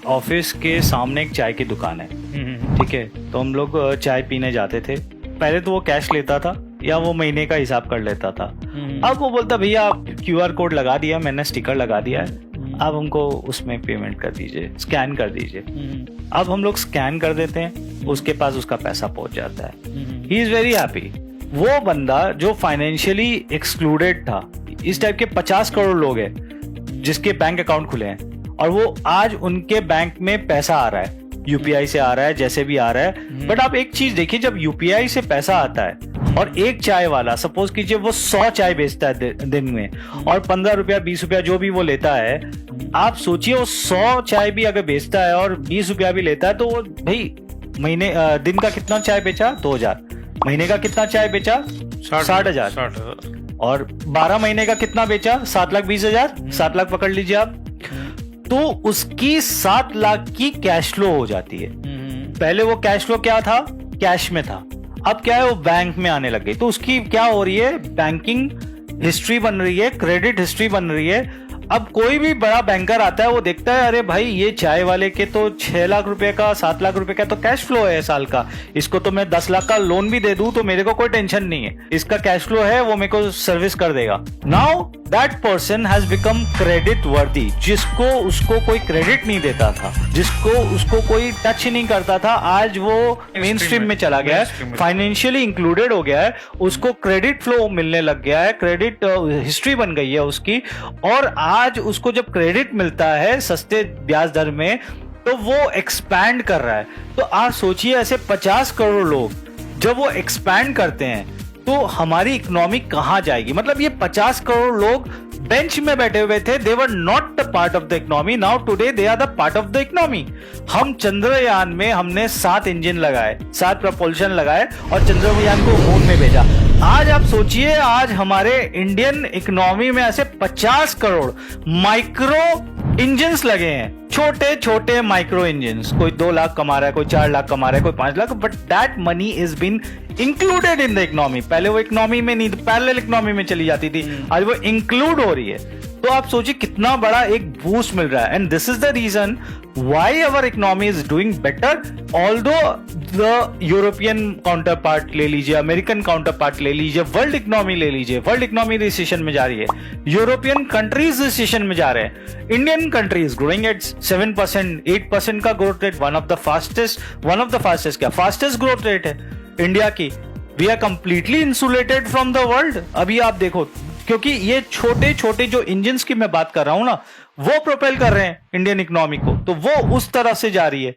Office के सामने एक चाय की दुकान है, ठीक है। तो हम लोग चाय पीने जाते थे। पहले तो वो कैश लेता था या वो महीने का हिसाब कर लेता था। अब वो बोलता भैया आप क्यूआर कोड लगा दिया, मैंने स्टिकर लगा दिया है, अब हमको उसमें पेमेंट कर दीजिए, स्कैन कर दीजिए। अब हम लोग स्कैन कर देते हैं, उसके पास उसका पैसा पहुंच जाता है। He is very happy. वो बंदा जो फाइनेंशियली एक्सक्लूडेड था, इस टाइप के 50 करोड़ लोग हैं जिसके बैंक अकाउंट खुले हैं और वो आज उनके बैंक में पैसा आ रहा है, यूपीआई से आ रहा है, जैसे भी आ रहा है। बट आप एक चीज देखिए, जब यूपीआई से पैसा आता है और एक चाय वाला सपोज कीजिए वो 100 चाय बेचता है दिन में और 15 रुपया 20 रुपया जो भी वो लेता है, आप सोचिए वो 100 चाय भी अगर बेचता है और 20 रुपया भी लेता है तो वो भाई महीने दिन का कितना चाय बेचा? 2000। महीने का कितना चाय बेचा? 60,000। और 12 महीने का कितना बेचा? 7,20,000। 7 लाख पकड़ लीजिए आप। तो उसकी 7 लाख की कैश फ्लो हो जाती है। पहले वो कैश फ्लो क्या था? कैश में था। अब क्या है, वो बैंक में आने लग गई। तो उसकी क्या हो रही है? बैंकिंग हिस्ट्री बन रही है, क्रेडिट हिस्ट्री बन रही है। अब कोई भी बड़ा बैंकर आता है, वो देखता है अरे भाई ये चाय वाले के तो 6 लाख रुपए का, 7 लाख रुपए का तो कैश फ्लो है साल का, इसको तो मैं 10 लाख का लोन भी दे दूं तो मेरे को कोई टेंशन नहीं है, इसका कैश फ्लो है, वो मेरे को सर्विस कर देगा। Now that person has become credit वर्दी। जिसको उसको कोई क्रेडिट नहीं देता था, जिसको उसको कोई टच नहीं करता था, आज वो मेन स्ट्रीम में चला गया है, फाइनेंशियली इंक्लूडेड हो गया है, उसको क्रेडिट फ्लो मिलने लग गया है, क्रेडिट हिस्ट्री बन गई है उसकी। और आज उसको जब क्रेडिट मिलता है सस्ते ब्याज दर में तो वो एक्सपैंड कर रहा है। तो आप सोचिए ऐसे 50 करोड़ लोग जब वो एक्सपैंड करते हैं तो हमारी इकोनॉमी कहां जाएगी? मतलब ये 50 करोड़ लोग बेंच में बैठे हुए थे, they were not the part of the economy, now today they are the part of the economy. हम चंद्रयान में हमने 7 इंजन लगाए, 7 प्रपोल्शन लगाए और चंद्रयान को मून में भेजा। आज आप सोचिए, आज हमारे इंडियन इकोनॉमी में ऐसे 50 करोड़ माइक्रो इंजन्स लगे हैं, छोटे छोटे माइक्रो इंजन्स। कोई 2 लाख कमा रहा है, कोई 4 लाख कमा रहा है, कोई 5 lakh, but that money is been included in the economy. पहले वो इकोनॉमी में नहीं, पैरेलल इकोनॉमी में चली जाती थी, आज वो इंक्लूड हो रही है। तो आप सोचिए कितना बड़ा एक बूस्ट मिल रहा है। And this is the reason why our economy is doing better, although the European counterpart ले लीजिए, अमेरिकन काउंटर पार्ट ले लीजिए, वर्ल्ड इकोनॉमी ले लीजिए, वर्ल्ड इकोनॉमी रिसेशन में जा रही है, यूरोपियन कंट्रीज रिसेशन में जा रहे हैं, इंडियन कंट्रीज ग्रोइंग एट 7%, 8% का growth rate, one of the fastest क्या फास्टेस्ट ग्रोथ रेट है इंडिया की। We are completely insulated from the world. अभी आप देखो, क्योंकि ये छोटे छोटे जो इंजन्स की मैं बात कर रहा हूं ना, वो प्रोपेल कर रहे हैं इंडियन इकोनॉमी को, तो वो उस तरफ से जा रही है।